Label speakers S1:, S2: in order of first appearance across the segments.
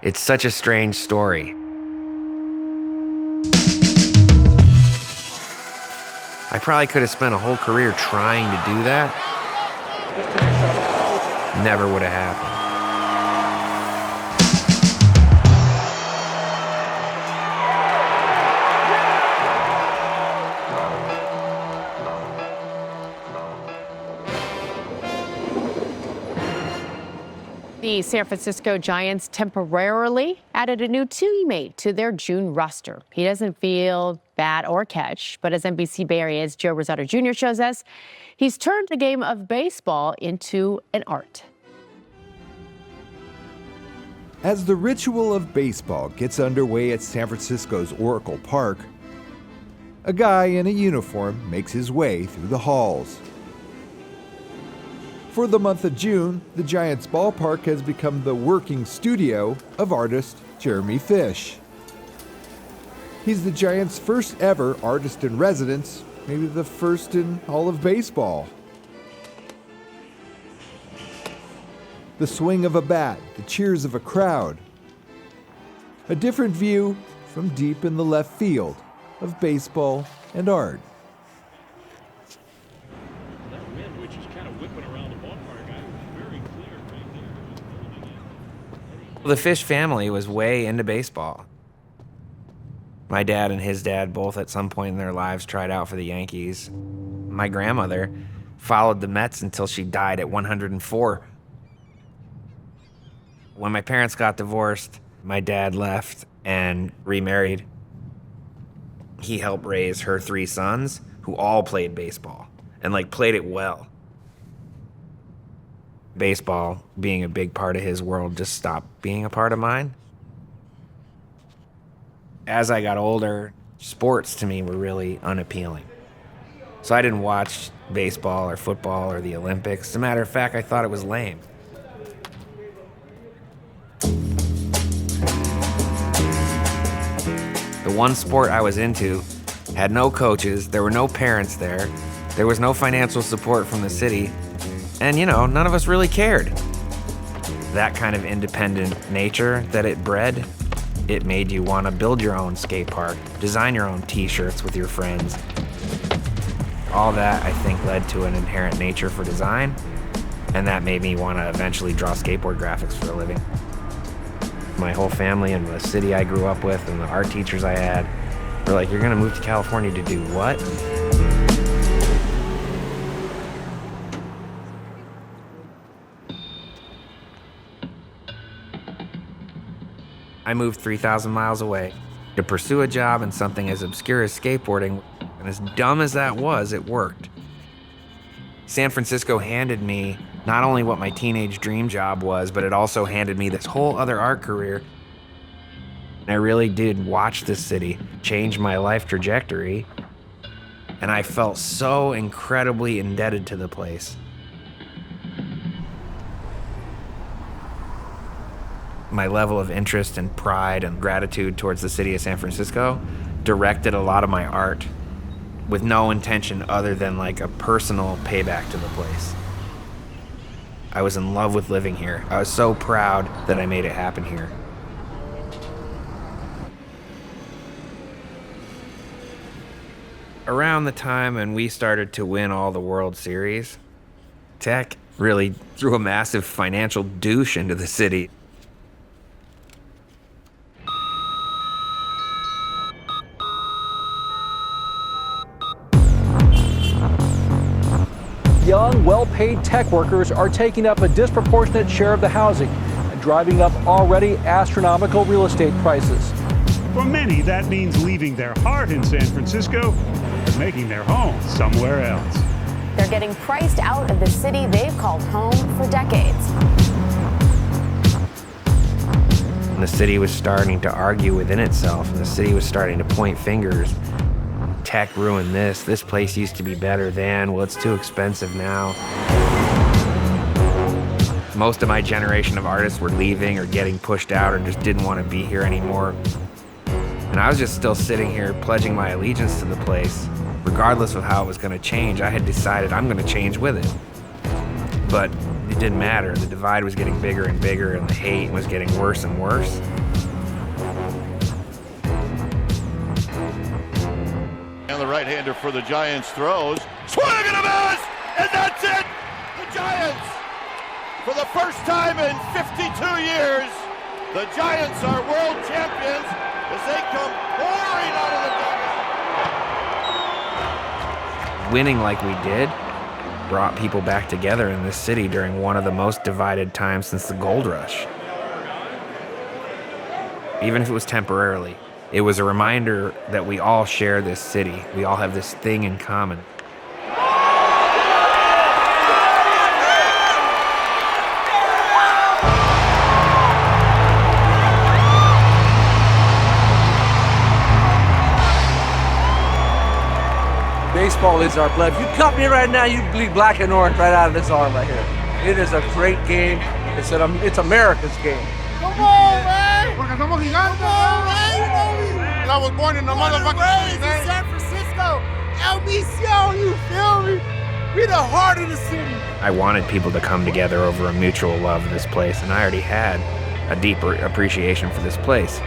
S1: It's such a strange story. I probably could have spent a whole career trying to do that. Never would have happened.
S2: The San Francisco Giants temporarily added a new teammate to their June roster. He doesn't field, bat, or catch, but as NBC Bay Area's Joe Rosado Jr. shows us, he's turned the game of baseball into an art.
S3: As the ritual of baseball gets underway at San Francisco's Oracle Park, a guy in a uniform makes his way through the halls. For the month of June, the Giants ballpark has become the working studio of artist Jeremy Fish. He's the Giants' first ever artist in residence, maybe the first in all of baseball. The swing of a bat, the cheers of a crowd. A different view from deep in the left field of baseball and art.
S1: The Fish family was way into baseball. My dad and his dad both at some point in their lives tried out for the Yankees. My grandmother followed the Mets until she died at 104. When my parents got divorced, my dad left and remarried. He helped raise her 3 sons who all played baseball and played it well. Baseball being a big part of his world just stopped being a part of mine. As I got older, sports to me were really unappealing. So I didn't watch baseball or football or the Olympics. As a matter of fact, I thought it was lame. The one sport I was into had no coaches, there were no parents there, there was no financial support from the city, and none of us really cared. That kind of independent nature that it bred, it made you want to build your own skate park, design your own t-shirts with your friends. All that, I think, led to an inherent nature for design, and that made me want to eventually draw skateboard graphics for a living. My whole family and the city I grew up with and the art teachers I had were like, "You're gonna move to California to do what?" I moved 3,000 miles away to pursue a job in something as obscure as skateboarding, and as dumb as that was, it worked. San Francisco handed me not only what my teenage dream job was, but it also handed me this whole other art career. And I really did watch this city change my life trajectory, and I felt so incredibly indebted to the place. My level of interest and pride and gratitude towards the city of San Francisco directed a lot of my art with no intention other than a personal payback to the place. I was in love with living here. I was so proud that I made it happen here. Around the time when we started to win all the World Series, tech really threw a massive financial douche into the city.
S4: Young, well-paid tech workers are taking up a disproportionate share of the housing and driving up already astronomical real estate prices.
S5: For many, that means leaving their heart in San Francisco and making their home somewhere else.
S6: They're getting priced out of the city they've called home for decades.
S1: And the city was starting to argue within itself, and the city was starting to point fingers. Tech ruined this. This place used to be better than. Well, it's too expensive now. Most of my generation of artists were leaving or getting pushed out or just didn't want to be here anymore. And I was just still sitting here pledging my allegiance to the place. Regardless of how it was going to change, I had decided I'm going to change with it. But it didn't matter. The divide was getting bigger and bigger, and the hate was getting worse and worse.
S7: And the right-hander for the Giants throws. Swing and a miss! And that's it! The Giants, for the first time in 52 years, the Giants are world champions as they come pouring out of the dugout.
S1: Winning like we did brought people back together in this city during one of the most divided times since the gold rush. Even if it was temporarily, it was a reminder that we all share this city. We all have this thing in common.
S8: Baseball is our blood. If you cut me right now, you bleed black and orange right out of this arm right here. It is a great game. It's America's game.
S9: Come on, man! Porque somos gigantes. Come on, man! I was born in the motherfucking city, man. San Francisco. El Mission, you feel me? We the heart of the city.
S1: I wanted people to come together over a mutual love of this place, and I already had a deeper appreciation for this place.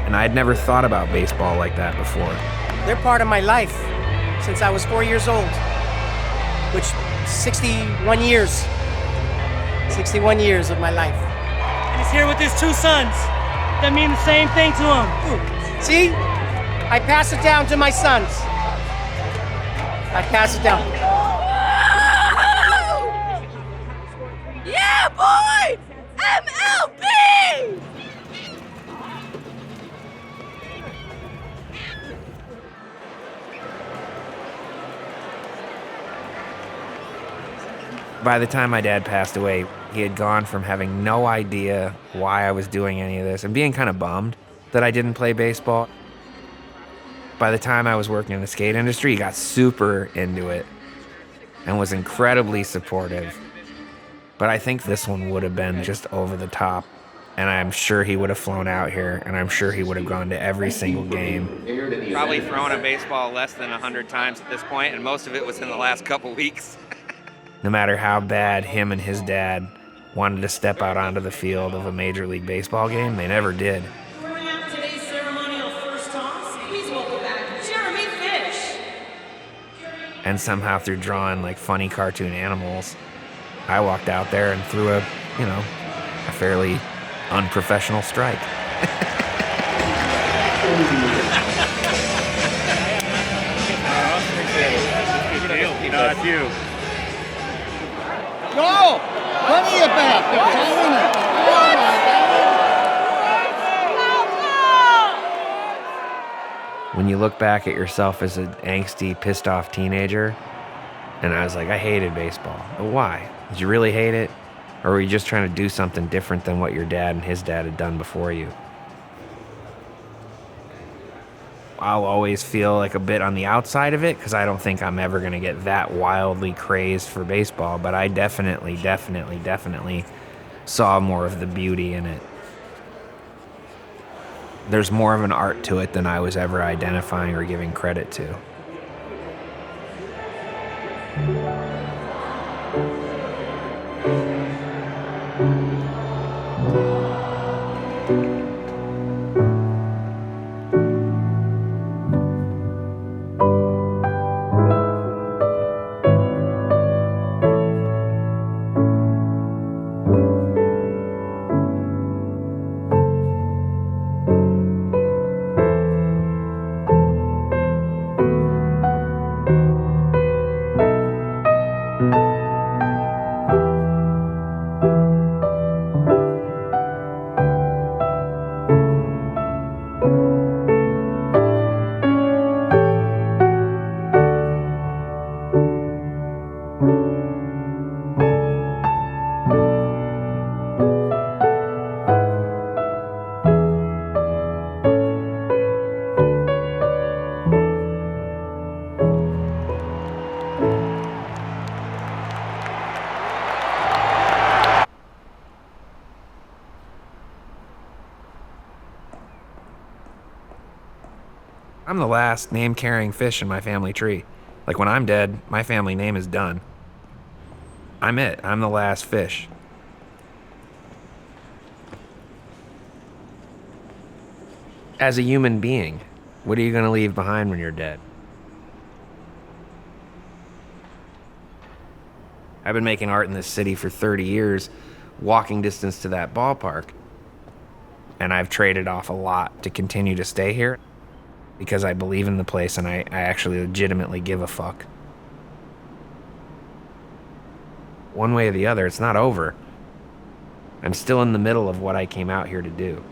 S1: And I'd never thought about baseball like that before.
S10: They're part of my life since I was 4 years old, which 61 years. 61 years of my life.
S11: And he's here with his two sons that mean the same thing to him.
S10: See? I pass it down to my sons. I pass it down.
S12: Yeah, boy! MLB!
S1: By the time my dad passed away, he had gone from having no idea why I was doing any of this and being kind of bummed that I didn't play baseball. By the time I was working in the skate industry, he got super into it and was incredibly supportive. But I think this one would have been just over the top, and I'm sure he would have flown out here, and I'm sure he would have gone to every single game.
S13: Probably thrown a baseball less than 100 times at this point, and most of it was in the last couple weeks.
S1: No matter how bad him and his dad wanted to step out onto the field of a Major League Baseball game, they never did.
S12: Throwing out today's ceremonial first toss, please welcome back Jeremy Fish.
S1: And somehow through drawing like funny cartoon animals, I walked out there and threw a fairly unprofessional strike.
S5: Not you.
S9: No! Plenty of back.
S1: When you look back at yourself as an angsty, pissed off teenager, and I was like, I hated baseball. But why? Did you really hate it? Or were you just trying to do something different than what your dad and his dad had done before you? I'll always feel like a bit on the outside of it because I don't think I'm ever going to get that wildly crazed for baseball, but I definitely saw more of the beauty in it. There's more of an art to it than I was ever identifying or giving credit to. I'm the last name-carrying fish in my family tree. Like when I'm dead, my family name is done. I'm it. I'm the last fish. As a human being, what are you going to leave behind when you're dead? I've been making art in this city for 30 years, walking distance to that ballpark. And I've traded off a lot to continue to stay here because I believe in the place and I actually legitimately give a fuck. One way or the other, it's not over. I'm still in the middle of what I came out here to do.